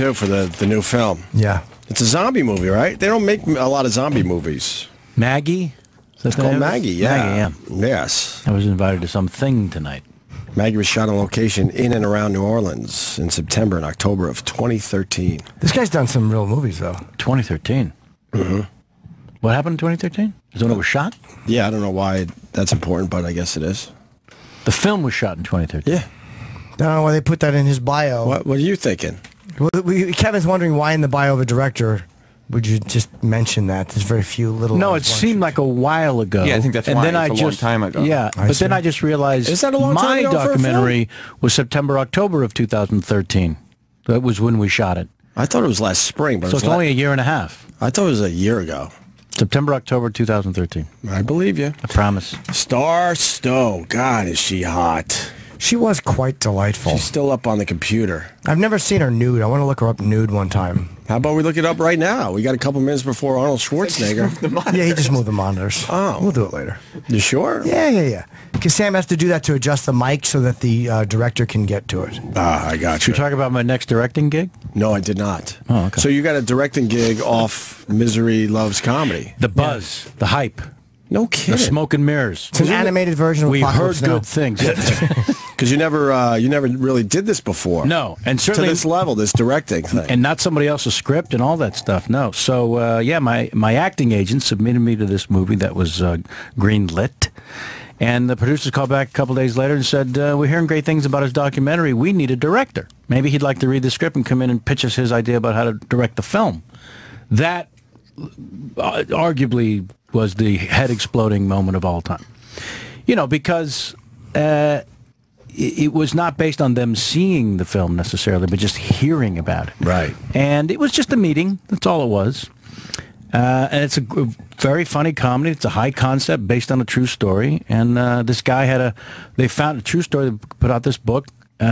too, for the new film. Yeah. It's a zombie movie, right? They don't make a lot of zombie movies. Maggie? It's called Maggie, yeah. Maggie, yeah. Yes. I was invited to something tonight. Maggie was shot on location in and around New Orleans in September and October of 2013. This guy's done some real movies, though. 2013? Mm-hmm. What happened in 2013? Is when it was shot? Yeah, I don't know why that's important, but I guess it is. The film was shot in 2013? Yeah. I don't know why they put that in his bio. What are you thinking? Well, Kevin's wondering why in the bio of a director would you just mention that? There's very few little... No, it seemed like a while ago. Yeah, I think that's why. It's a long time ago. Yeah, but then I just realized Is that a long time ago my for a film? documentary was September, October of 2013. That was when we shot it. I thought it was last spring, but So it's only a year and a half. I thought it was a year ago. September, October 2013. I believe you. I promise. Star Stowe. God, is she hot. She was quite delightful. She's still up on the computer. I've never seen her nude. I want to look her up nude one time. How about we look it up right now? We got a couple minutes before Arnold Schwarzenegger. Yeah, he just moved the monitors. Oh. We'll do it later. You sure? Yeah. Because Sam has to do that to adjust the mic so that the director can get to it. Ah, I got Should you. we talk about my next directing gig? No, I did not. Oh, okay. So you got a directing gig off Misery Loves Comedy. The buzz, the hype, No the kidding. smoke and mirrors. It's an animated version of We've heard Apocalypse Now. good things. Because you never really did this before. No, and To certainly this level, this directing thing. and not somebody else's script and all that stuff. No. So, my acting agent submitted me to this movie that was green-lit. And the producers called back a couple days later and said, we're hearing great things about his documentary. We need a director. Maybe he'd like to read the script and come in and pitch us his idea about how to direct the film. That arguably was the head-exploding moment of all time. You know, because... it was not based on them seeing the film necessarily, but just hearing about it. Right. And it was just a meeting. That's all it was. And it's a very funny comedy. It's a high concept based on a true story. And this guy they found a true story. They put out this book,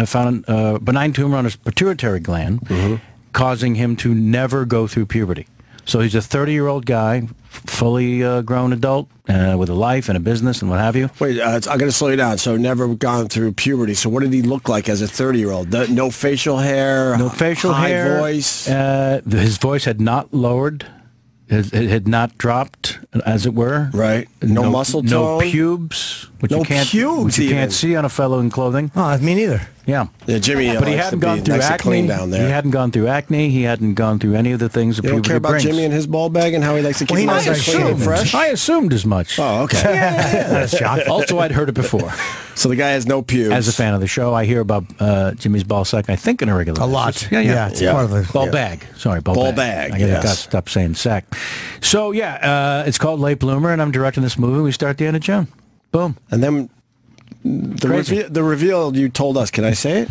found a benign tumor on his pituitary gland, causing him to never go through puberty. So he's a 30-year-old guy, fully grown adult, with a life and a business and what have you. Wait, I got to slow you down. So never gone through puberty. So what did he look like as a 30-year-old? No facial hair? No facial hair. High voice? His voice had not lowered. It had not dropped, as it were. Right. No muscle tone? No pubes. Which No you can't, pubes which you even. can't see on a fellow in clothing. Oh, me neither. Yeah. Yeah, Jimmy But he likes hadn't to gone be through nice and acne. clean down there. He hadn't gone through acne. He hadn't gone through any of the things that You don't puberty care about brings. Jimmy and his ball bag and how he likes to keep Well, he it nice knows and I clean and assumed. fresh? I assumed as much. Oh, okay. That's shocking. Also, I'd heard it before. So the guy has no pubes. As a fan of the show, I hear about Jimmy's ball sack, I think, in a regular A lot. basis. Yeah. It's part of the... Ball bag. Sorry, ball bag, I yes. got to stop saying sack. So, it's called Late Bloomer, and I'm directing this movie. We start at the end of June. Boom. And then the reveal you told us, can I say it?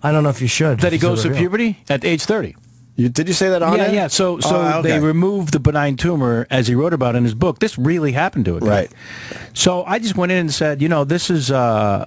I don't know if you should. That he It's a goes through reveal. puberty at age 30. Did you say that on it? Yeah. So okay. they removed the benign tumor, as he wrote about in his book. This really happened to a guy. Right. So I just went in and said, this is a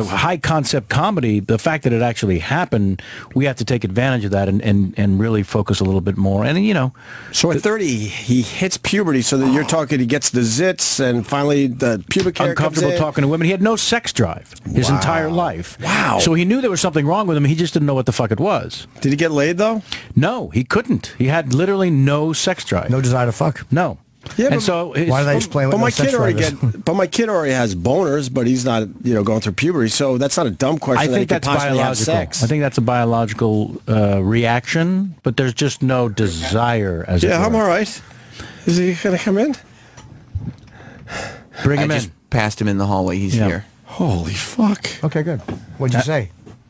high concept comedy. The fact that it actually happened, we have to take advantage of that and really focus a little bit more. And So at 30, he hits puberty, so that you're talking, he gets the zits, and finally the pubic hair comes uncomfortable in. talking to women. He had no sex drive his entire life. Wow. So he knew there was something wrong with him. He just didn't know what the fuck it was. Did he get laid, though? No, he couldn't. He had literally no sex drive. No desire to fuck. No. Yeah, and but so why do they explain what But no sex drive is? my kid already has boners, but he's not, going through puberty. So that's not a dumb question. I that he think could that's possibly have biological. sex. I think that's a biological reaction, but there's just no desire as it were. I'm all right. Is he going to come in? Bring I him in. just passed him in the hallway. He's here. Holy fuck! Okay, good. What'd you say?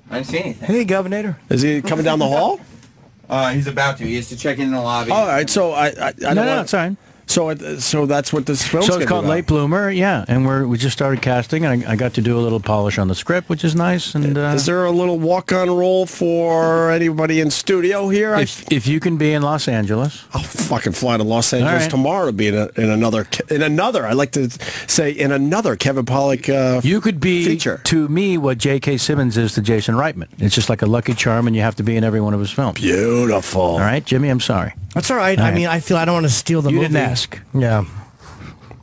I didn't see anything. Hey, Governor. Is he coming down the hall? He's about to. He has to check in the lobby. All right. So I don't No, want. it's fine. So that's what this film's So gonna it's called be about. Late Bloomer, yeah, and we just started casting, and I got to do a little polish on the script, which is nice. And Is there a little walk-on role for anybody in studio here? if you can be in Los Angeles, I'll fucking fly to Los Angeles right. tomorrow to be in another. I like to say in another Kevin Pollak you could be feature. to me what J.K. Simmons is to Jason Reitman. It's just like a lucky charm, and you have to be in every one of his films. Beautiful. All right, Jimmy, I'm sorry. That's all right. All I right. mean, I feel I don't want to steal the You movie. didn't ask. Yeah.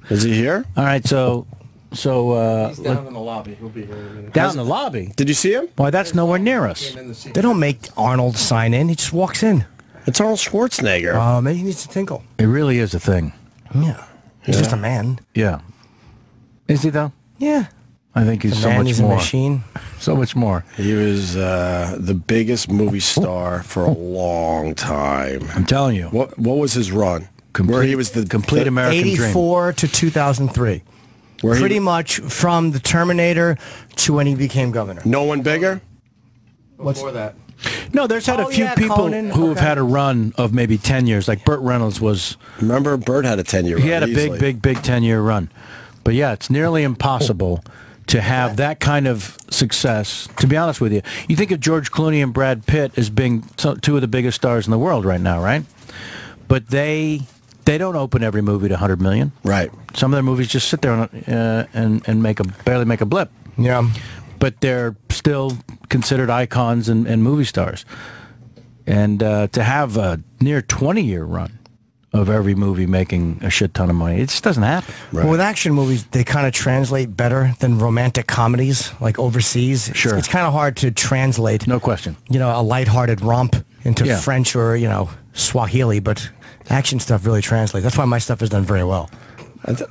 Is he here? All right, so So He's down in the lobby. He'll be here in a minute. down in the lobby. Did you see him? Why, that's nowhere near us. They don't make Arnold sign in. He just walks in. It's Arnold Schwarzenegger. Maybe he needs to tinkle. It really is a thing. Yeah. He's just a man. Yeah. Is he though? Yeah. I think he's The so man, much he's more. a machine. So much more. He was the biggest movie star for a long time. I'm telling you. What was his run? Where he was the complete American dream. 84 to 2003. Pretty much from the Terminator to when he became governor. No one bigger? Before that. No, there's had a few people Conan. who have had a run of maybe 10 years. Like Burt Reynolds was. Remember, Burt had a 10-year run. He had a easily. big 10-year run. But yeah, it's nearly impossible to have that kind of success. To be honest with you, you think of George Clooney and Brad Pitt as being two of the biggest stars in the world right now, right? But they don't open every movie to 100 million. Right. Some of their movies just sit there and barely make a blip. Yeah. But they're still considered icons and movie stars. And to have a near 20-year run of every movie making a shit ton of money, it just doesn't happen. Right. Well, with action movies, they kind of translate better than romantic comedies, like overseas. Sure. It's kind of hard to translate, No question. a lighthearted romp into Yeah. French or, Swahili, but action stuff really translates. That's why my stuff is done very well.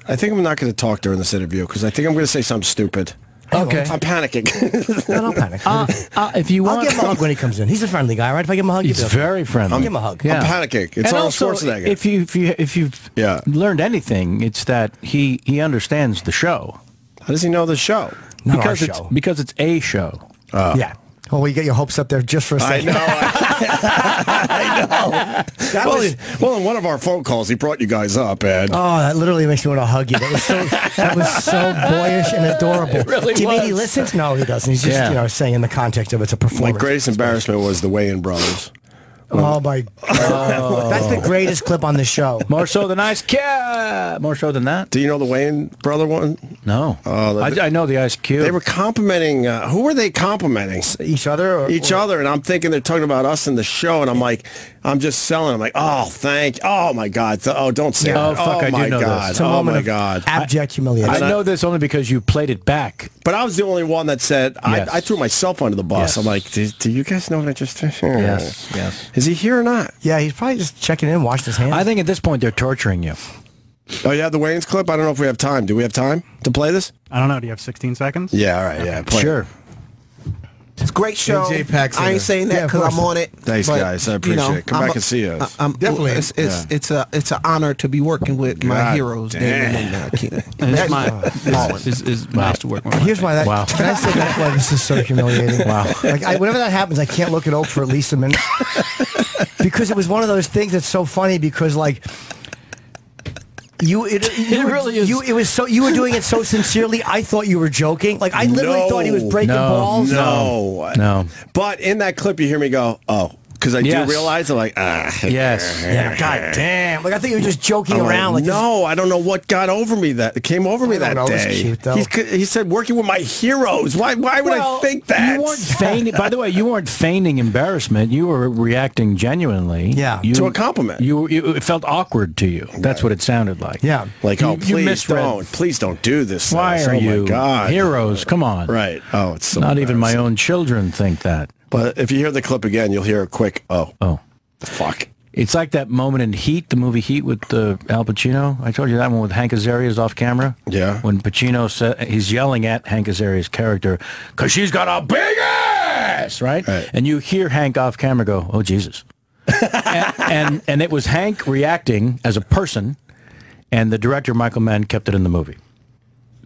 I think I'm not going to talk during this interview because I think I'm going to say something stupid. Okay. I'm panicking. No, don't panic. If you I'll want, give him a hug when he comes in. He's a friendly guy, right? If I give him a hug, he's you'll be okay. very friendly. I'll give him a hug. Yeah. I'm panicking. It's And Arnold also, Schwarzenegger. if you've Yeah. learned anything, it's that he understands the show. How does he know the show? Not because our it's show. because it's a show. Yeah. Well, you get your hopes up there just for a I second. know. I know. Well, in one of our phone calls, he brought you guys up, and Oh, that literally makes me want to hug you. That was so boyish and adorable. It really Do you mean he was. listens? No, he doesn't. He's just, Yeah. saying in the context of it's a my performance. greatest embarrassment was the Wayans brothers. Oh, my God. That's the greatest clip on the show. More so than Ice Cube. More so than that? Do you know the Wayans brother one? No. Oh, I know the Ice Cube. They were complimenting. Who were they complimenting? Each other? Or, Each other, and I'm thinking they're talking about us in the show, and I'm like, I'm just selling. I'm like, oh my God, don't say Yeah. that. Oh, fuck, I do my know this. God, It's a oh moment my of God. abject humiliation. I know this only because you played it back. But I was the only one that said Yes. I threw myself under the bus. Yes. I'm like, do you guys know what I just did? Yes. Is he here or not? Yeah, he's probably just checking in, washing his hands. I think at this point they're torturing you. Oh, yeah, the Wayans clip. I don't know if we have time. Do we have time to play this? I don't know. Do you have 16 seconds? Yeah, all right, yeah. Play it. Sure. It's a great show. J-Pack's in I ain't there. saying Yeah, that of because course. I'm on it. Thanks, but, guys. I appreciate it. Come back and see us. Definitely. It's an honor to be working with my God heroes. damn. And it's my is nice to work with. Here's why that. Wow. Can I say that's why this is so humiliating? Wow. Whenever that happens, I can't look at Oak for at least a minute because it was one of those things that's so funny because it really is. It was so you were doing it so sincerely. I thought you were joking. Like I literally No. thought he was breaking No. balls. No. But in that clip, you hear me go, oh. Because I Yes. do realize, I'm like, Yes. Yeah. God damn. Like I think you were just joking I'm around. Like no, I don't know what got over me that came over me I that don't know. It was day. cute, though. He said working with my heroes. Why would I think that? You weren't feigning. By the way, you weren't feigning embarrassment. You were reacting genuinely. Yeah. To a compliment. It felt awkward to you. That's what it sounded like. Yeah. Like, You- oh, you please misread. please don't do this. to Why us. are oh you my God. heroes? Come on. Right. Oh, it's so Not even my embarrassing. own children think that. But if you hear the clip again, you'll hear a quick, oh, fuck. It's like that moment in Heat, the movie Heat with Al Pacino. I told you that one with Hank Azaria's off camera. Yeah. When Pacino he's yelling at Hank Azaria's character because she's got a big ass, right? And you hear Hank off camera go, "Oh Jesus," and it was Hank reacting as a person, and the director Michael Mann kept it in the movie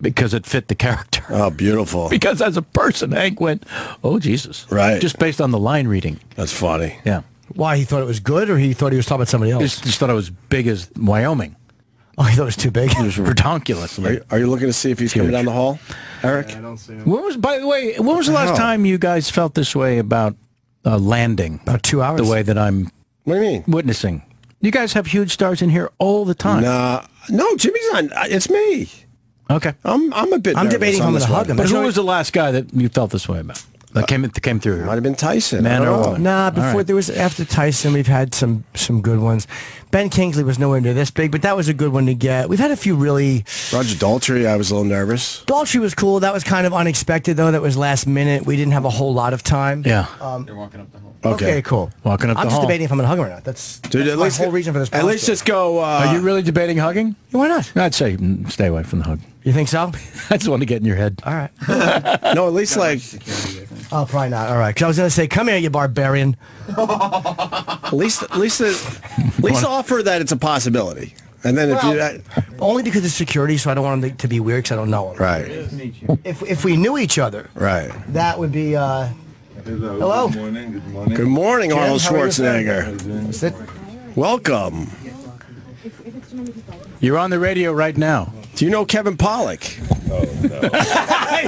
because it fit the character. Oh, beautiful. Because as a person, Hank went, "Oh Jesus," Right. Just based on the line reading. That's funny. Yeah. Why he thought it was good, or he thought he was talking about somebody else? Just thought it was big as Wyoming. Oh, he thought it was too big. It was ridiculous. Are you looking to see if he's coming down the hall, Eric? I don't see him. By the way, when was the last time you guys felt this way about landing? About 2 hours. The way that I'm What do you mean? witnessing. You guys have huge stars in here all the time. No, Jimmy's not. It's me. Okay. I'm a bit. I'm nervous debating on I'm this gonna hug one. him. But That's who always- was the last guy that you felt this way about? That came through. Might have been Tyson. Man I don't or know. woman? Nah, before right. there was after Tyson, we've had some good ones. Ben Kingsley was nowhere near this big, but that was a good one to get. We've had a few really. Roger Daltrey, I was a little nervous. Daltrey was cool. That was kind of unexpected, though. That was last minute. We didn't have a whole lot of time. Yeah. You're walking up the hall. Okay, cool. Walking up the I'm just hall. debating if I'm going to hug him or not. That's my whole reason for this. At least just go. Are you really debating hugging? Why not? I'd say stay away from the hug. You think so? I just want to get in your head. All right. No, at least like. Oh, probably not. All right. Because I was going to say, come here, you barbarian. At least offer that it's a possibility. And then Only because of security, so I don't want him to be weird because I don't know him. Right. If we knew each other, Right. that would be. Hello. Good morning. Good morning. Good morning, Jim, Arnold how are you, sir? Schwarzenegger. Sit. Welcome. You're on the radio right now. Do you know Kevin Pollak? Oh, no.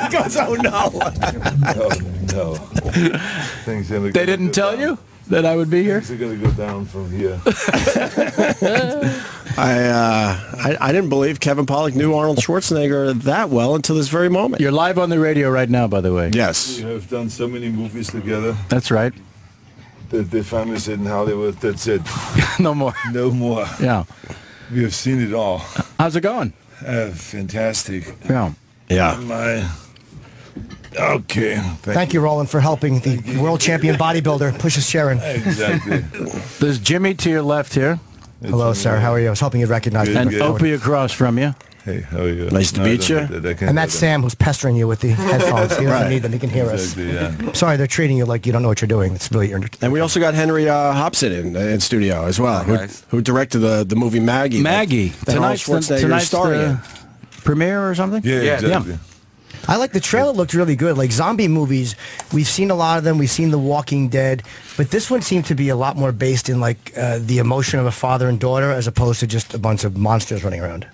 He goes, oh no. No. Things They didn't tell you that I would be here? Things are going to go down from here. I didn't believe Kevin Pollak knew Arnold Schwarzenegger that well until this very moment. You're live on the radio right now, by the way. Yes. We have done so many movies together That's right. that they finally said in Hollywood, that's it. No more. No more. Yeah. We have seen it all. How's it going? Fantastic. Yeah. Yeah. Okay. Thank you, Roland, for helping the world champion bodybuilder push his chair in. Exactly. There's Jimmy to your left here, Hello, sir. How are you? I was hoping you'd recognize me. Good, and good. Opie across from you. Hey, how are you? Nice to meet you. And that's Sam, who's pestering you with the headphones. He doesn't need them. He can hear us. Exactly, yeah. Sorry, they're treating you like you don't know what you're doing. It's really And we also got Henry Hobson in studio as well, Nice. who directed the movie Maggie. Maggie. That Arnold Schwarzenegger Tonight's starring in. premiere or something? Yeah, exactly. I like the trailer. Looked really good. Like zombie movies, we've seen a lot of them. We've seen The Walking Dead, but this one seemed to be a lot more based in like the emotion of a father and daughter, as opposed to just a bunch of monsters running around.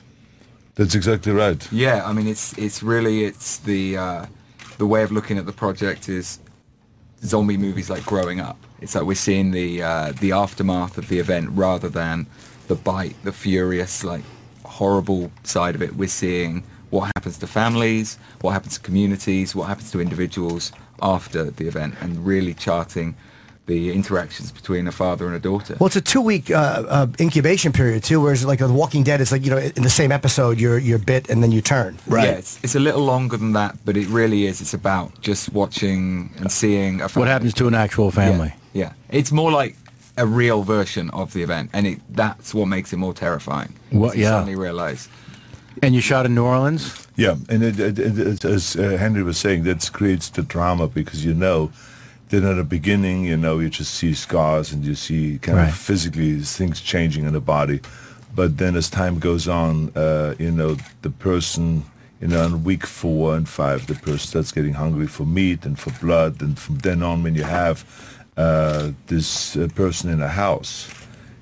That's exactly right. Yeah, I mean, it's the way of looking at the project is zombie movies like growing up. It's like we're seeing the aftermath of the event rather than the bite, the furious, like horrible side of it. We're seeing what happens to families, what happens to communities, what happens to individuals after the event, and really charting the interactions between a father and a daughter. Well, it's a 2-week incubation period too, whereas like The Walking Dead, it's like, you know, in the same episode you're bit and then you turn. Right. Yeah, it's a little longer than that, but it really is. It's about just watching and seeing a family. What happens to an actual family? Yeah. It's more like a real version of the event, and that's what makes it more terrifying. What? You Yeah. suddenly realize. And you shot in New Orleans? Yeah, and it, as Henry was saying, that creates the drama because then at the beginning, you just see scars and you see kind Right. of physically things changing in the body. But then as time goes on, the person, on week 4 and 5, the person starts getting hungry for meat and for blood. And from then on, when you have this person in a house,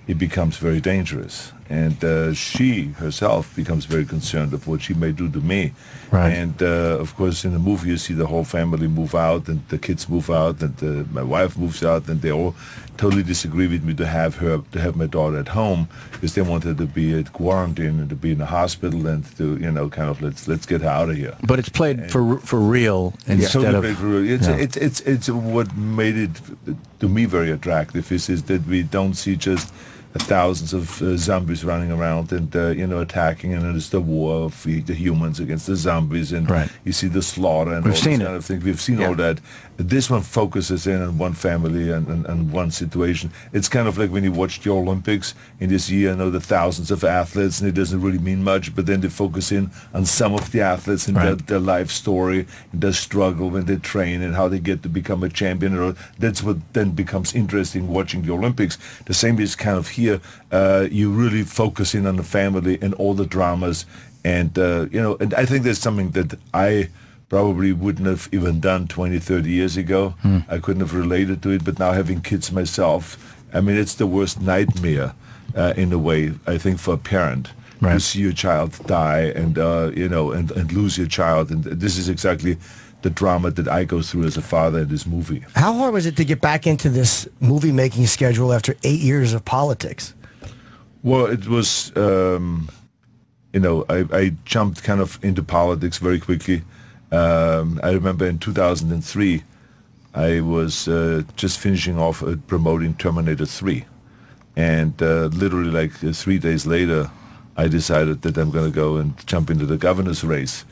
it becomes very dangerous. And she herself becomes very concerned of what she may do to me. Right. And of course, in the movie, you see the whole family move out, and the kids move out, and my wife moves out, and they all totally disagree with me to have my daughter at home because they want her to be at quarantine and to be in the hospital and to kind of let's get her out of here. But it's played for real instead Totally of... played for real. Yeah. It's what made it to me very attractive is that we don't see just thousands of zombies running around and attacking, and then it's the war of the humans against the zombies, and Right. you see the slaughter and We've all seen this it. kind of thing. We've seen all that. This one focuses in on one family and one situation. It's kind of like when you watch the Olympics and you see the thousands of athletes, and it doesn't really mean much, but then they focus in on some of the athletes and Right. their life story and their struggle when they train and how they get to become a champion. That's what then becomes interesting watching the Olympics. The same is kind of here. You really focus in on the family and all the dramas, and and I think there's something that I probably wouldn't have even done 20, 30 years ago. I couldn't have related to it, but now having kids myself, I mean, it's the worst nightmare in a way, I think, for a parent. Right. To see your child die and and lose your child, and this is exactly the drama that I go through as a father in this movie. How hard was it to get back into this movie making schedule after 8 years of politics? Well, it was, I jumped kind of into politics very quickly. I remember in 2003, I was just finishing off promoting Terminator 3. And literally like 3 days later, I decided that I'm going to go and jump into the governor's race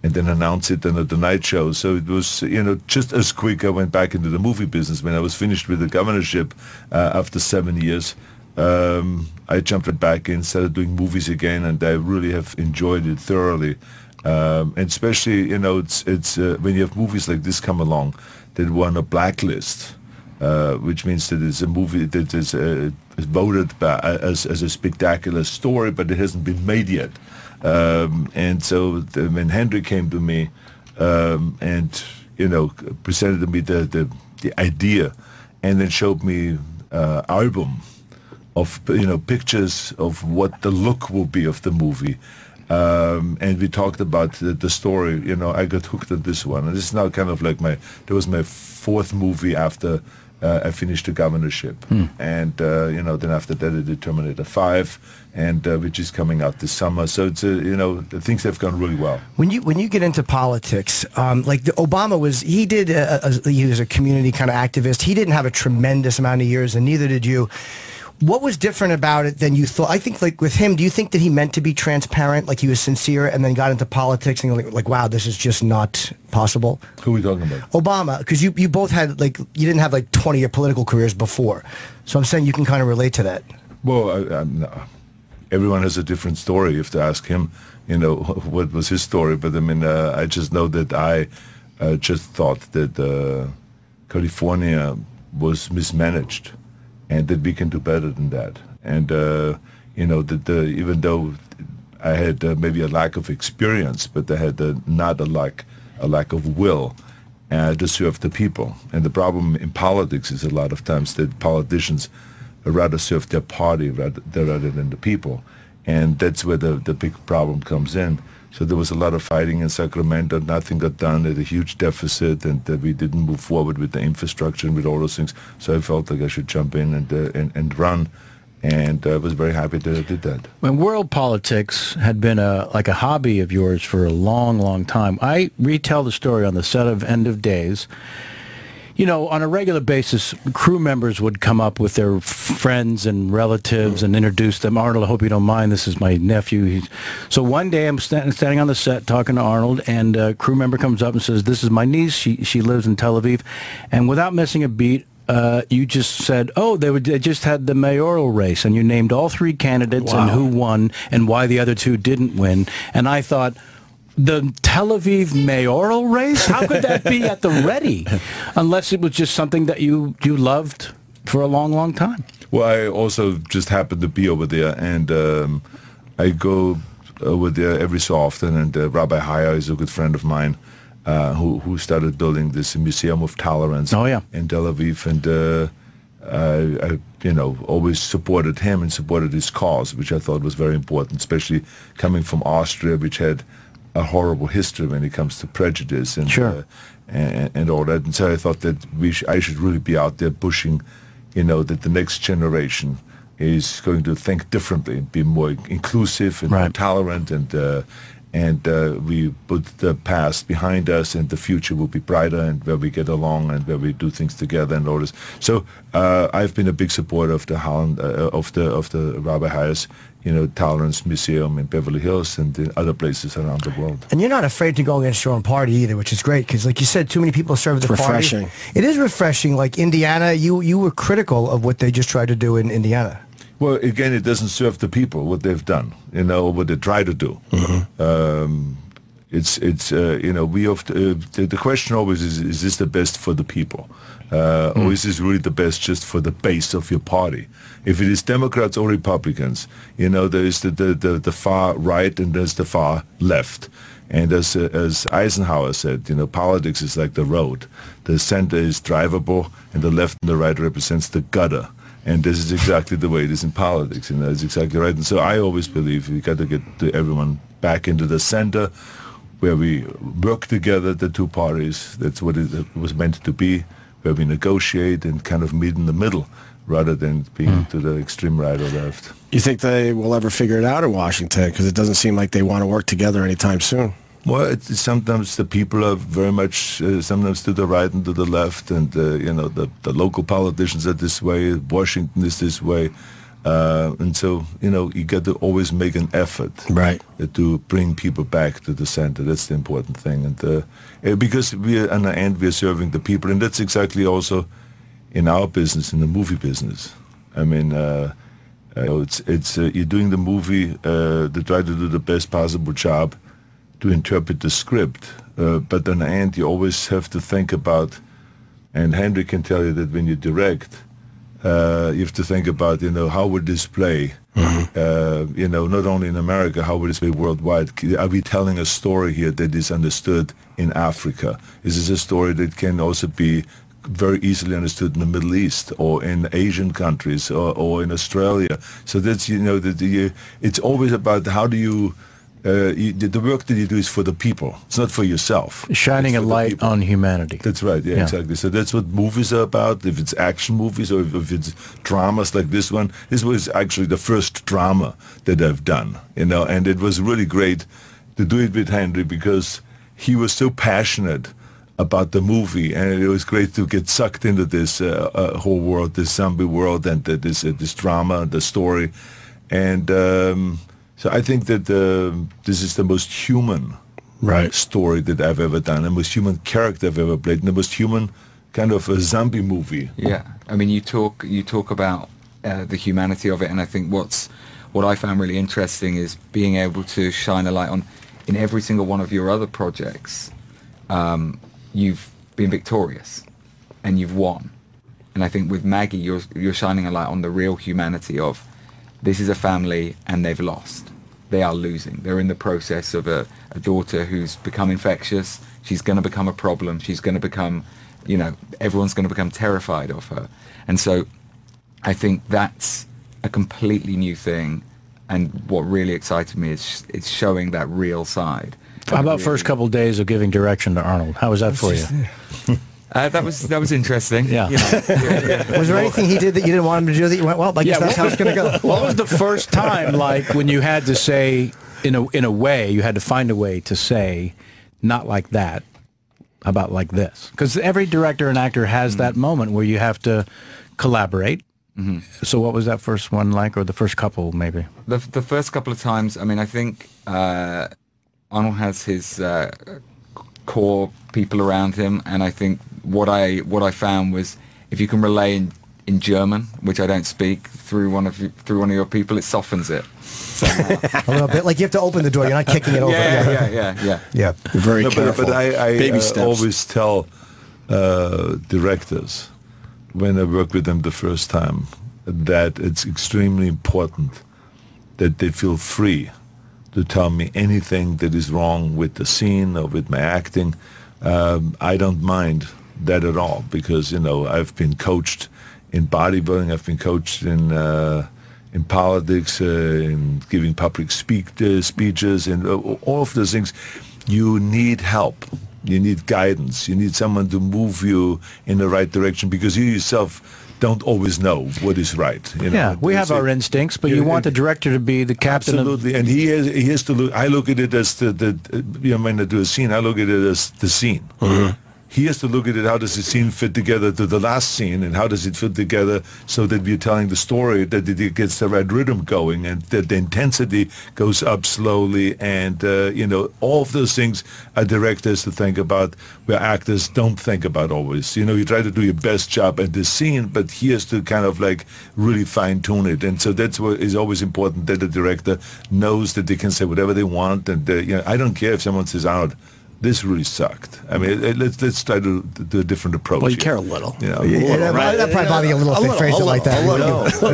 and then announce it then at the night show. So it was, just as quick I went back into the movie business. When I was finished with the governorship after 7 years, I jumped right back in, started doing movies again, and I really have enjoyed it thoroughly. And especially, it's when you have movies like this come along that were on a blacklist, which means that it's a movie that is voted as a spectacular story, but it hasn't been made yet. And so when Henry came to me and presented to me the idea, and then showed me album of pictures of what the look will be of the movie. And we talked about the story. I got hooked on this one, and this is now kind of like that was my fourth movie after I finished the governorship, and then after that I did Terminator 5, and which is coming out this summer. So it's things have gone really well. When you get into politics, like Obama he was a community kind of activist. He didn't have a tremendous amount of years, and neither did you. What was different about it than you thought? I think, like with him, do you think that he meant to be transparent, like he was sincere, and then got into politics and like wow, this is just not possible? Who are we talking about? Obama, because you both had you didn't have 20-year political careers before, so I'm saying you can kind of relate to that. Well, everyone has a different story. You have to ask him, what was his story. But I mean, I just know that I just thought that California was mismanaged, and that we can do better than that. And, that even though I had maybe a lack of experience, but I had not a lack of will to serve the people. And the problem in politics is a lot of times that politicians rather serve their party rather than the people. And that's where the big problem comes in. So there was a lot of fighting in Sacramento. Nothing got done. At a huge deficit, and we didn't move forward with the infrastructure and with all those things. So I felt like I should jump in and run, and I was very happy that I did that. When world politics had been a hobby of yours for a long, long time, I retell the story on the set of End of Days. On a regular basis, crew members would come up with their friends and relatives and introduce them. Arnold, I hope you don't mind. This is my nephew. So one day I'm standing on the set talking to Arnold, and a crew member comes up and says, "This is my niece. She lives in Tel Aviv." And without missing a beat, you just said, "Oh, they just had the mayoral race," and you named all three candidates and who won and why the other two didn't win. And I thought, the Tel Aviv mayoral race? How could that be at the ready? Unless it was just something that you loved for a long, long time. Well, I also just happened to be over there, and I go over there every so often, and Rabbi Haya is a good friend of mine who started building this Museum of Tolerance in Tel Aviv, and I always supported him and supported his cause, which I thought was very important, especially coming from Austria, which had a horrible history when it comes to prejudice and and all that. And so I thought that I should really be out there pushing, that the next generation is going to think differently, be more inclusive and more tolerant, and we put the past behind us, and the future will be brighter, and where we get along and where we do things together and all this. So I've been a big supporter of the of the Rabbi Haya's Tolerance Museum in Beverly Hills and in other places around the world. And you're not afraid to go against your own party either, which is great, because like you said, too many people serve the party. Refreshing. It is refreshing. Like Indiana, you were critical of what they just tried to do in Indiana. Well, again, it doesn't serve the people, what they've done, what they try to do. We have the question always is this the best for the people? Or is this really the best just for the base of your party? If it is Democrats or Republicans, there is the far right and there's the far left. And as Eisenhower said, politics is like the road. The center is drivable, and the left and the right represents the gutter. And this is exactly the way it is in politics, it's exactly right. And so I always believe you got to get everyone back into the center, where we work together, the two parties. That's what it was meant to be, where we negotiate and kind of meet in the middle, rather than being to the extreme right or left. You think they will ever figure it out in Washington? Because it doesn't seem like they want to work together anytime soon. Well, sometimes the people are very much sometimes to the right and to the left, and the local politicians are this way. Washington is this way, and so you got to always make an effort, right, to bring people back to the center. That's the important thing, and because in the end we're serving the people, and that's exactly also in our business, in the movie business. I mean. You're doing the movie to try to do the best possible job to interpret the script, but in the end you always have to think about, and Henry can tell you that when you direct, you have to think about, how would this play, not only in America, how would this play worldwide? Are we telling a story here that is understood in Africa? Is this a story that can also be very easily understood in the Middle East or in Asian countries or in Australia? So that's, it's always about how do you, the work that you do is for the people. It's not for yourself. Shining a light on humanity. That's right, yeah, exactly. So that's what movies are about. If it's action movies or if it's dramas like this one. This was actually the first drama that I've done, and it was really great to do it with Henry because he was so passionate about the movie, and it was great to get sucked into this whole world, this zombie world, and this drama, the story, and so I think that this is the most human story that I've ever done, the most human character I've ever played, and the most human kind of a zombie movie. Yeah, I mean, you talk about the humanity of it, and I think what I found really interesting is being able to shine a light on, in every single one of your other projects. You've been victorious and you've won, and I think with Maggie you're shining a light on the real humanity of this is a family and they've lost, they are losing, they're in the process of a daughter who's become infectious, she's going to become a problem, she's going to become, everyone's going to become terrified of her, and so I think that's a completely new thing, and what really excited me is it's showing that real side. How about first couple of days of giving direction to Arnold? How was that for you? That was interesting. Yeah. Was there anything he did that you didn't want him to do that you went, well, I guess that's how it's going to go? What was the first time, like, when you had to say, in a way, you had to find a way to say, not like that, how about like this? Because every director and actor has that moment where you have to collaborate. Mm-hmm. So what was that first one like, or the first couple, maybe? The first couple of times, I mean, I think Arnold has his core people around him, and I think what I found was if you can relay in German, which I don't speak, through one of your people, it softens it somehow. A little bit, like you have to open the door, you're not kicking it over. Yeah. You're very careful. But I Baby steps. always tell directors when I work with them the first time that it's extremely important that they feel free to tell me anything that is wrong with the scene or with my acting. I don't mind that at all because, I've been coached in bodybuilding, I've been coached in politics, in giving public speeches, and all of those things. You need help. You need guidance. You need someone to move you in the right direction because you yourself don't always know what is right. Yeah, we have our instincts, but you want the director to be the captain. Absolutely, and he has to look. I look at it as when I do a scene, I look at it as the scene. Mm-hmm. He has to look at it, how does the scene fit together to the last scene, and how does it fit together so that we're telling the story, that it gets the right rhythm going, and that the intensity goes up slowly, and, all of those things are directors to think about, where actors don't think about always. You try to do your best job at the scene, but he has to kind of like really fine-tune it, and so that's what is always important, that the director knows that they can say whatever they want, and, I don't care if someone says, Arnold, this really sucked. I mean, let's try to do a different approach. Well, you care a little. That probably bother you a little if they phrase it like that.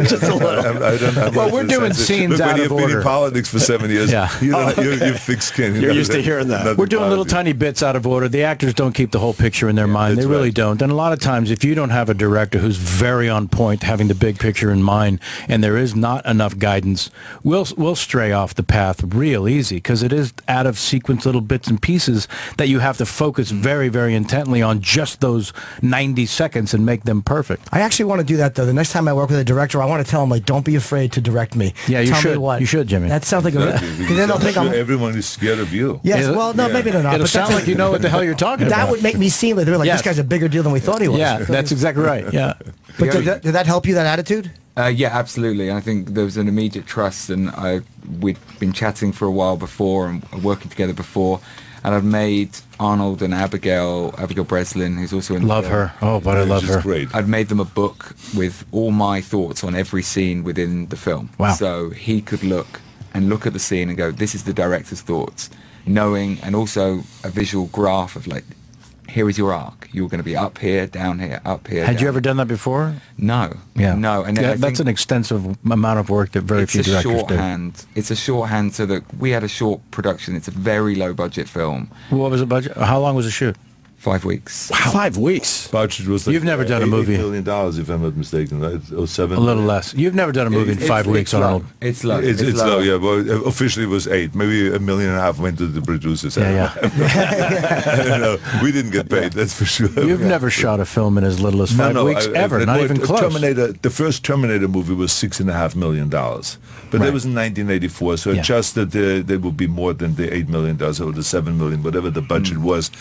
Just a little. Well, we're doing scenes out of order. When you've been in politics for 7 years, you've thick skin. You're used to hearing that. We're doing little tiny bits out of order. The actors don't keep the whole picture in their mind. They really don't. And a lot of times, if you don't have a director who's very on point, having the big picture in mind, and there is not enough guidance, we'll stray off the path real easy because it is out of sequence little bits and pieces that you have to focus very, very intently on just those 90 seconds and make them perfect. I actually want to do that, though. The next time I work with a director, I want to tell him, like, don't be afraid to direct me. Yeah, you tell should. Me what. You should, Jimmy. That sounds like a... Because then they'll think I'm... Everyone is scared of you. Yes, well, no, maybe they're not. It'll but sound like you know what the hell you're talking about. That would make me seem like they're like, Yes. this guy's a bigger deal than we thought he was. Yeah, that's exactly right. Yeah. But did that help you, that attitude? Yeah, absolutely. I think there was an immediate trust, and we'd been chatting for a while before and working together before, and I've made Arnold and Abigail Breslin, who's also in Love her. Oh, but I love her. Great. I'd made them a book with all my thoughts on every scene within the film. Wow. So he could look at the scene and go, this is the director's thoughts, knowing, and also a visual graph of like, here is your arc. You're going to be up here, down here, up here. Had down you ever done that before? No. Yeah. No. And yeah, I that's an extensive amount of work that very few directors do. It's a shorthand so that we had a short production. It's a very low budget film. What was the budget? How long was the shoot? 5 weeks. Wow. 5 weeks. Budget was like You've never done a movie. $8 million, if I'm not mistaken, right? Or 7. A little less. You've never done a movie in 5 weeks, Arnold. It's low. It's low, yeah. Well, officially it was 8. Maybe $1.5 million went to the producers. Yeah. I don't know. We didn't get paid, that's for sure. You've never shot a film in as little as 5 weeks ever, not even close. The first Terminator movie was $6.5 million. But that was in 1984, so adjusted, there would be more than the $8 million or the $7 million, whatever the budget was.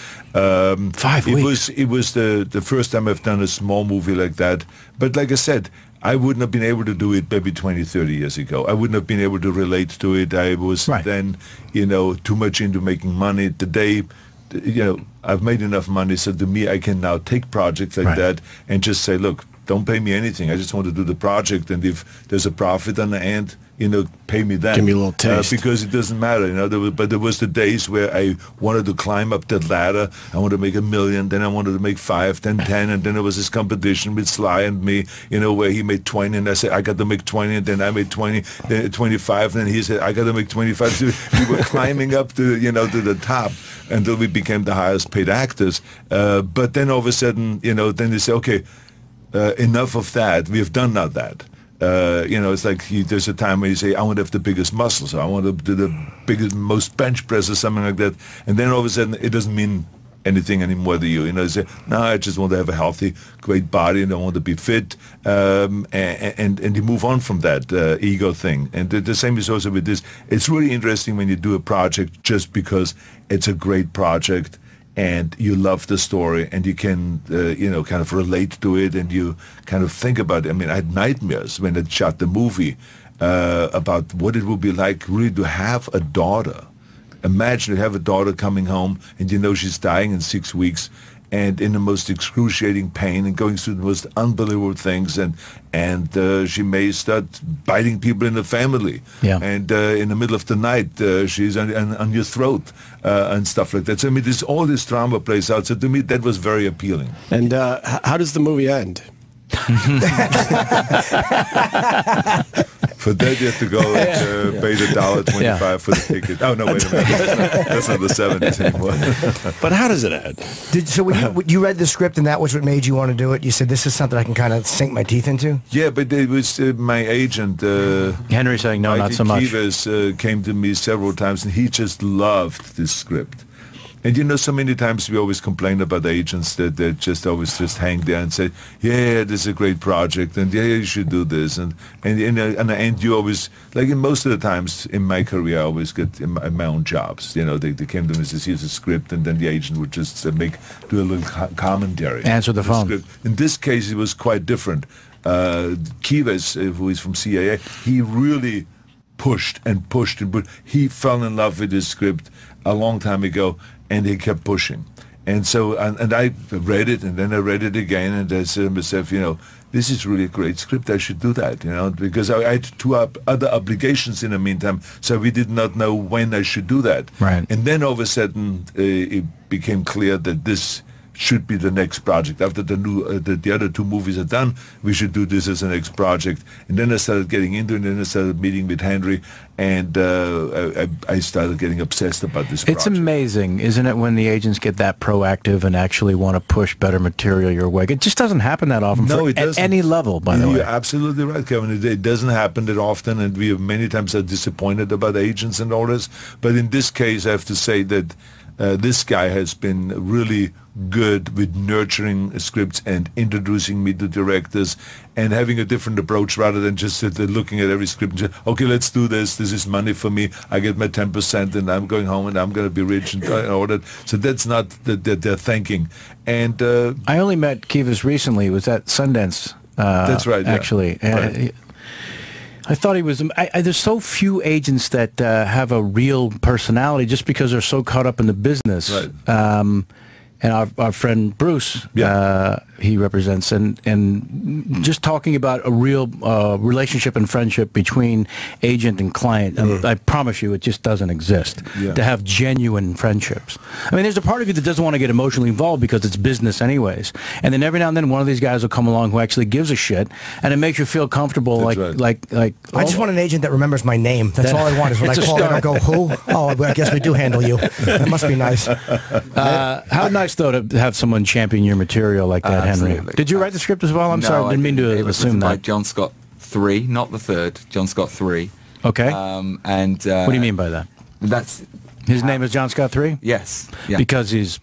5 weeks. It was the first time I've done a small movie like that. But like I said, I wouldn't have been able to do it maybe 20, 30 years ago. I wouldn't have been able to relate to it. I was then, too much into making money. Today, I've made enough money, so to me, I can now take projects like that and just say, look, don't pay me anything. I just want to do the project, and if there's a profit on the end, pay me that. Give me a little taste. Because it doesn't matter, but there was the days where I wanted to climb up that ladder. I wanted to make $1 million, then I wanted to make 5, then 10, and then there was this competition with Sly and me, where he made 20, and I said, I got to make 20, and then I made 20, then 25, and then he said, I got to make 25. So we were climbing up to the top until we became the highest paid actors. But then all of a sudden, then they say, okay, enough of that. We have done now that. It's like there's a time where you say, I want to have the biggest muscles. I want to do the biggest, most bench press or something like that. And then all of a sudden, it doesn't mean anything anymore to you. You say, no, I just want to have a healthy, great body, and I want to be fit. And you move on from that ego thing. And the same is also with this. It's really interesting when you do a project just because it's a great project and you love the story and you can, kind of relate to it and you kind of think about it. I mean, I had nightmares when I shot the movie about what it would be like really to have a daughter. Imagine you have a daughter coming home and she's dying in 6 weeks and in the most excruciating pain and going through the most unbelievable things and she may start biting people in the family. Yeah. And in the middle of the night, she's on your throat and stuff like that. So, I mean, all this drama plays out. So to me, that was very appealing. And how does the movie end? For that, you have to go pay the $1.25 for the ticket. Oh, no, wait a minute. That's not the 70s anymore. But how does it end? So when you read the script and that was what made you want to do it, you said, this is something I can kind of sink my teeth into? Yeah, but it was my agent. Henry saying, no, not so much. Kivas came to me several times, and he just loved this script. And so many times we always complain about agents that just always just hang there and say, yeah, this is a great project, and yeah, you should do this. And in the end, you always, like in most of the times in my career, I always get in my own jobs. They came to me and said, here's a script, and then the agent would just do a little commentary. Answer the phone. Script. In this case, it was quite different. Kivas, who is from CIA, he really pushed and pushed and pushed. He fell in love with this script a long time ago, and he kept pushing. And so, and I read it, and then I read it again, and I said to myself, this is really a great script. I should do that, because I had two other obligations in the meantime, so we did not know when I should do that. Right. And then all of a sudden, it became clear that this should be the next project. After the other two movies are done, we should do this as the next project. And then I started getting into it, and then I started meeting with Henry, and I started getting obsessed about this project. It's amazing, isn't it, when the agents get that proactive and actually want to push better material your way? It just doesn't happen that often at any level, by the way. You're absolutely right, Kevin. It doesn't happen that often, and we have many times are disappointed about agents and all this. But in this case, I have to say that this guy has been really good with nurturing scripts and introducing me to directors and having a different approach rather than just looking at every script and say, okay, let's do this. This is money for me. I get my 10% and I'm going home and I'm going to be rich and all that. So that's not their thinking. And I only met Kivas recently. It was at Sundance. That's right. Actually. Yeah. Right. I thought he was. There's so few agents that have a real personality just because they're so caught up in the business. Right. And our friend Bruce, he represents, and just talking about a real relationship and friendship between agent and client. I promise you, it just doesn't exist. To have genuine friendships. I mean, there's a part of you that doesn't want to get emotionally involved because it's business anyways. And then every now and then, one of these guys will come along who actually gives a shit, and it makes you feel comfortable. Like I just want an agent that remembers my name. That's all I want. Is when I call, I don't go, who? Oh, I guess we do handle you. That must be nice. How nice though to have someone champion your material like that, Henry. Did you write the script as well? I'm sorry, I didn't mean to assume that. By John Scott III, not the third. John Scott III. Okay. And what do you mean by that? That's his name is John Scott III. Yes. Yeah. Because he's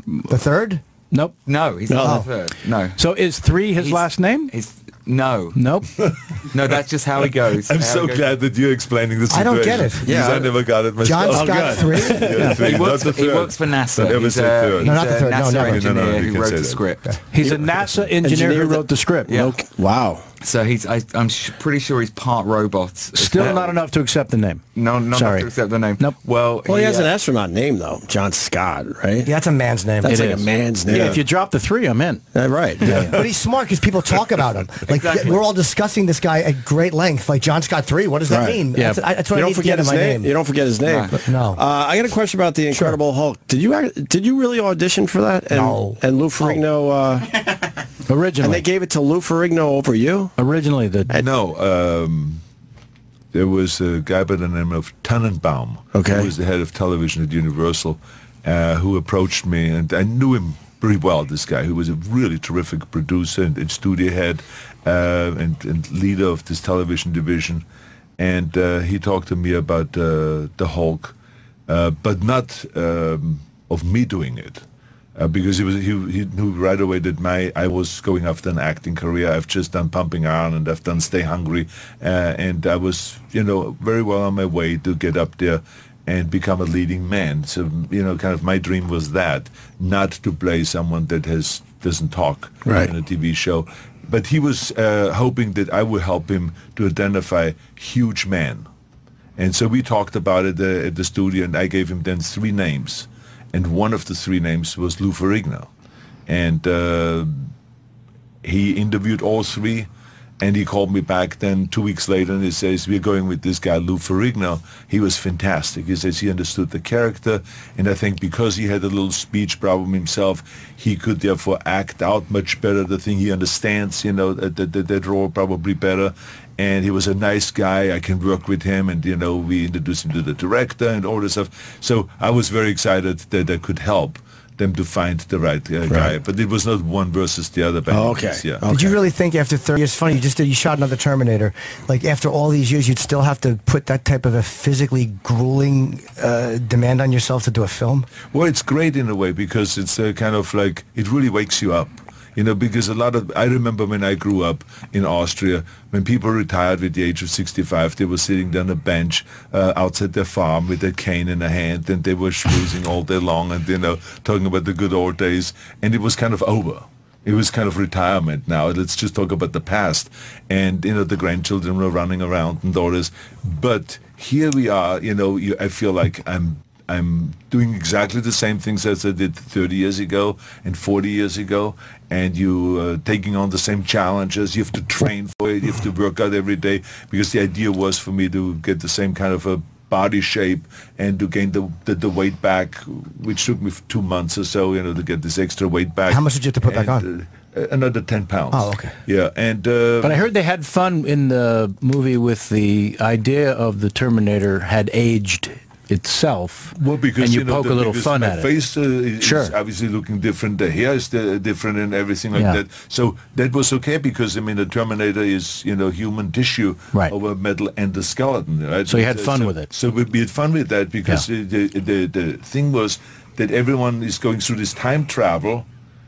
the third. Nope. No, he's not the third. No. So is III his last name? No. Nope. No, that's just how he goes. I'm so glad that you're explaining the situation. I don't get it. Because I never got it myself. John Scott III? He works for NASA. He's a NASA engineer who wrote the script. He's a NASA engineer who wrote the script. Yeah. Wow. So I'm pretty sure he's part robot. Still not enough to accept the name. No, not enough to accept the name. Nope. Well, he has an astronaut name, though. John Scott, right? Yeah, that's a man's name. That's a man's name. Yeah, if you drop the 3, I'm in. Right. Yeah. But he's smart because people talk about him. Like we're all discussing this guy at great length. Like John Scott III, what does that mean? Yeah. That's what you I don't need forget to get his in my name. You don't forget his name. No. I got a question about the Incredible Hulk. Did you really audition for that? And, No. And Lou Ferrigno. Originally. And they gave it to Lou Ferrigno over you? Originally, there was a guy by the name of Tannenbaum, who was the head of television at Universal, who approached me, and I knew him pretty well, this guy, who was a really terrific producer and studio head and leader of this television division. And he talked to me about the Hulk, but not of me doing it. Because he knew right away that I was going after an acting career. I've just done Pumping Iron and I've done Stay Hungry, and I was very well on my way to get up there and become a leading man. So kind of my dream was that, not to play someone that doesn't talk in a TV show. But he was hoping that I would help him to identify huge men, and so we talked about it at the studio, and I gave him then 3 names. And one of the 3 names was Lou Ferrigno. And he interviewed all 3, and he called me back then 2 weeks later, and he says, we're going with this guy, Lou Ferrigno. He was fantastic. He says he understood the character, and I think because he had a little speech problem himself, he could therefore act out much better the thing he understands, that role probably better. And he was a nice guy. I can work with him, and we introduced him to the director and all this stuff. So I was very excited that I could help them to find the right guy. But it was not one versus the other. Did you really think after 30 years? Funny, you shot another Terminator. Like after all these years, you'd still have to put that type of a physically grueling demand on yourself to do a film? Well, it's great in a way because it's kind of like it really wakes you up. Because I remember when I grew up in Austria, when people retired at the age of 65, they were sitting down on a bench outside their farm with a cane in a hand, and they were schmoozing all day long and, talking about the good old days. And it was kind of over. It was kind of retirement now. Let's just talk about the past. And, the grandchildren were running around and all this. But here we are, I feel like I'm doing exactly the same things as I did 30 years ago and 40 years ago, and you taking on the same challenges. You have to train for it. You have to work out every day, because the idea was for me to get the same kind of a body shape and to gain the weight back, which took me 2 months or so, to get this extra weight back. How much did you have to put back on? Another 10 pounds. Oh, okay. Yeah, and but I heard they had fun in the movie with the idea of the Terminator had aged itself. Well, because and you poke a little fun at it. My face is obviously looking different. The hair is different and everything like that. So that was okay because the Terminator is human tissue over metal and the skeleton. Right? So you had fun with it. So we had fun with that because the thing was that everyone is going through this time travel.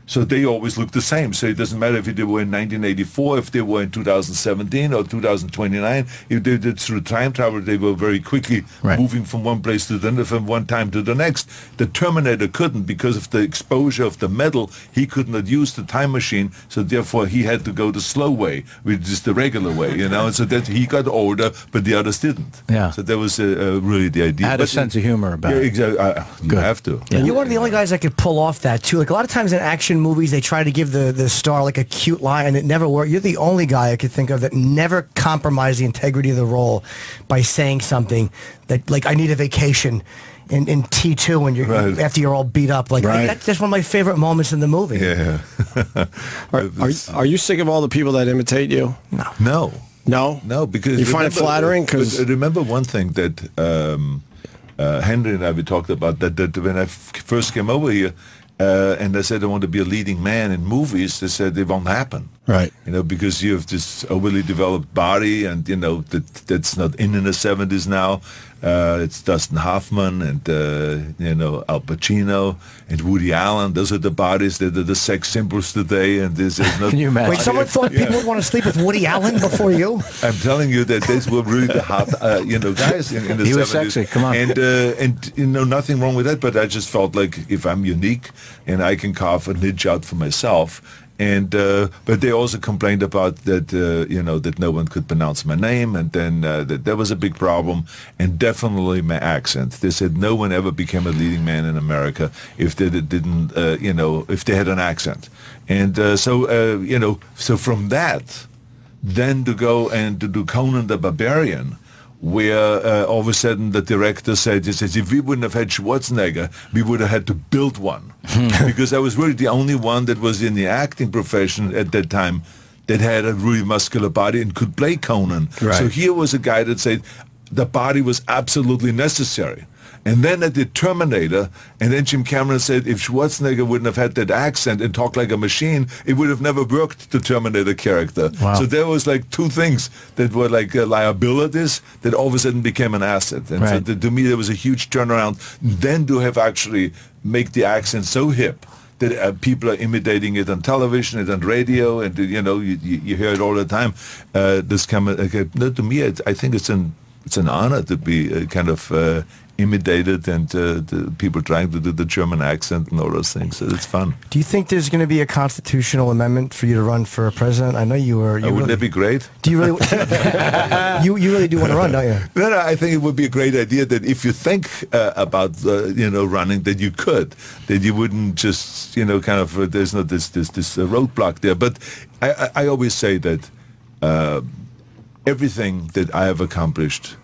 So they always look the same. So it doesn't matter if they were in 1984, if they were in 2017 or 2029. If they did through time travel, they were very quickly moving from one place to the from one time to the next. The Terminator couldn't because of the exposure of the metal. He could not use the time machine, so therefore he had to go the slow way, which is the regular way, you know. And so that he got older, but the others didn't. Yeah. So that was really the idea. Had a sense of humor about it. Exactly. You have to. Yeah. You're one of the only guys that could pull off that too. Like a lot of times in action movies, they try to give the star like a cute line, and it never worked. You're the only guy I could think of that never compromised the integrity of the role by saying something that, like, I need a vacation in T2 when you're after you're all beat up. Like that's just one of my favorite moments in the movie. Yeah. Are you sick of all the people that imitate you? No. Because you find it flattering. Because remember one thing that Henry and I we talked about that when I first came over here. And they said I want to be a leading man in movies. They said it won't happen, right? You know, because you have this overly developed body, and you know that's not in the 70s now. It's Dustin Hoffman and you know, Al Pacino and Woody Allen. Those are the bodies that are the sex symbols today. And this is not. Can you imagine? Wait, someone thought people would want to sleep with Woody Allen before you? I'm telling you that these were really the hot, you know, guys in the 70s. He was sexy. Come on. And you know, nothing wrong with that. But I just felt like if I'm unique and I can carve a niche out for myself. And but they also complained about that you know, that no one could pronounce my name, and then that was a big problem, and definitely my accent. They said no one ever became a leading man in America if they didn't you know, if they had an accent. And so you know, so from that, then to go and to do Conan the Barbarian, where all of a sudden the director said, he says, if we wouldn't have had Schwarzenegger, we would have had to build one. Because I was really the only one that was in the acting profession at that time that had a really muscular body and could play Conan. Right. So here was a guy that said the body was absolutely necessary. And then I did Terminator, and then Jim Cameron said if Schwarzenegger wouldn't have had that accent and talked like a machine, it would have never worked, the Terminator character. Wow. So there was like two things that were like liabilities that all of a sudden became an asset. And so to me, there was a huge turnaround. Then to have actually make the accent so hip that people are imitating it on television and on radio, and you know, you hear it all the time. To me, I think it's an honor to be kind of imitated, and the people trying to do the German accent and all those things. So it's fun. Do you think there's going to be a constitutional amendment for you to run for president? I know you were. Wouldn't that be great? Do you really? you really do want to run, don't you? No, I think it would be a great idea that if you think about you know, running, that you could, that you wouldn't just, you know, kind of there's not this roadblock there. But I always say that everything that I have accomplished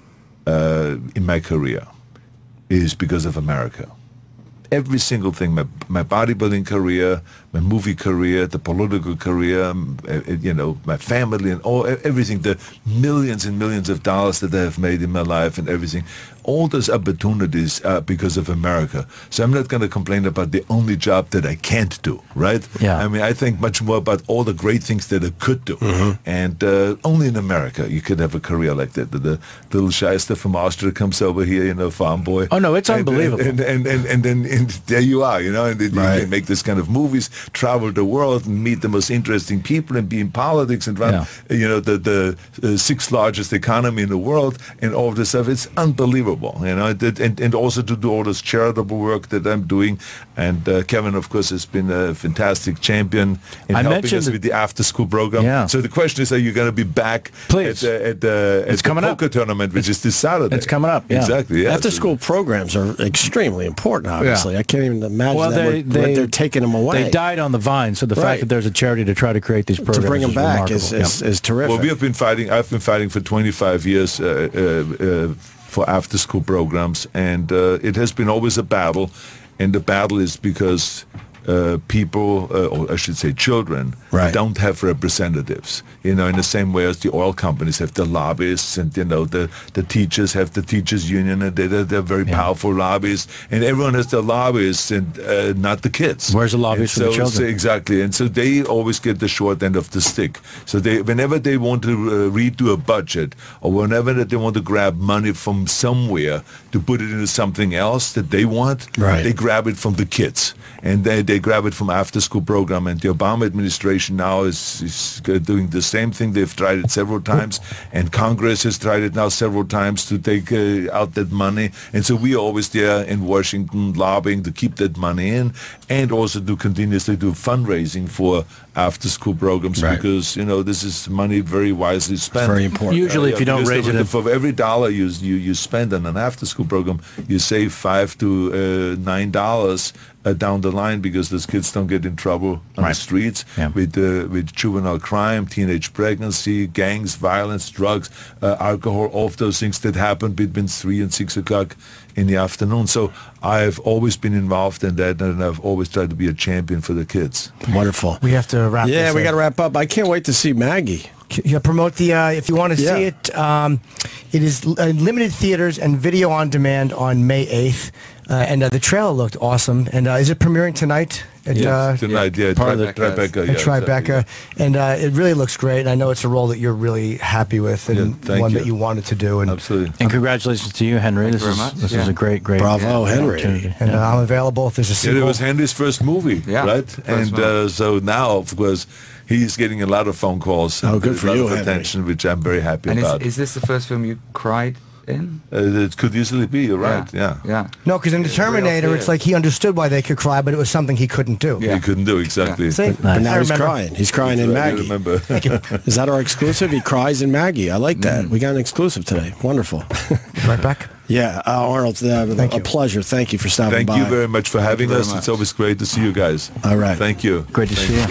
in my career is because of America. Every single thing, my bodybuilding career, my movie career, the political career, you know, my family and everything, the millions and millions of dollars that I have made in my life and everything, all those opportunities are because of America. So I'm not going to complain about the only job that I can't do, right? Yeah. I mean, I think much more about all the great things that I could do. And only in America you could have a career like that. The little shyster from Austria comes over here, you know, farm boy. Oh, no, it's unbelievable. And then there you are, you know, and you can make this kind of movies, travel the world and meet the most interesting people and be in politics and run, you know, the sixth largest economy in the world and all this stuff. It's unbelievable, you know, and also to do all this charitable work that I'm doing. And Kevin, of course, has been a fantastic champion in helping us with the after-school program. Yeah. So the question is, are you going to be back at the poker tournament, which is this Saturday? It's coming up, yeah. Exactly, yeah. After-school programs are extremely important, obviously. I can't even imagine they're taking them away. They died on the vine, so the fact that there's a charity to try to create these programs to bring them back is terrific. Well, I've been fighting for 25 years for after-school programs, and it has been always a battle, and the battle is because people, or I should say children, don't have representatives. You know, in the same way as the oil companies have the lobbyists, and you know the teachers have the teachers union, and they're very powerful lobbyists, and everyone has their lobbyists, and not the kids. Where's the lobbyists for the children? So exactly, and so they always get the short end of the stick. So whenever they want to redo a budget, or whenever they want to grab money from somewhere to put it into something else that they want, they grab it from the kids, and they grab it from after-school program. And the Obama administration now is doing the same thing. They've tried it several times, and Congress has tried it now several times to take out that money. And so we are always there in Washington lobbying to keep that money in, and also to continuously do fundraising for after-school programs, because you know this is money very wisely spent. Very important. Usually, if you don't raise it, for every dollar you spend on an after-school program, you save $5 to $9 down the line, because those kids don't get in trouble on the streets with juvenile crime, teenage pregnancy, gangs, violence, drugs, alcohol, all of those things that happen between 3 and 6 o'clock in the afternoon. So I've always been involved in that, and I've always tried to be a champion for the kids. Wonderful. We have to wrap this Yeah, we up. got to wrap up. I can't wait to see Maggie. Yeah, promote the, if you want to see it, it is limited theaters and video on demand on May 8th. And the trailer looked awesome. And is it premiering tonight? Yes, tonight, part of the Tribeca. Tribeca. And it really looks great. And I know it's a role that you're really happy with, and one that you wanted to do. And absolutely. And congratulations to you, Henry. Thank you very much. This is a great Bravo, Henry. opportunity. And I'm available if there's a sequel. It was Henry's first movie, right? And so now, of course, he's getting a lot of phone calls. Oh, good for you, a lot of Henry. attention, which I'm very happy And about. is this the first film you cried in? It could easily be, you're right, yeah. No, because in the Terminator, it's like he understood why they could cry, but it was something he couldn't do. He couldn't do, exactly. See? But now I he's remember. crying. He's crying in I Maggie. remember. Is that our exclusive? He cries in Maggie. I like that. We got an exclusive today. Wonderful. Right back. Yeah, Arnold, a pleasure. Thank you for stopping by. Thank you very much for having very us. much. It's always great to see you guys. All right. Thank you. Great to see you.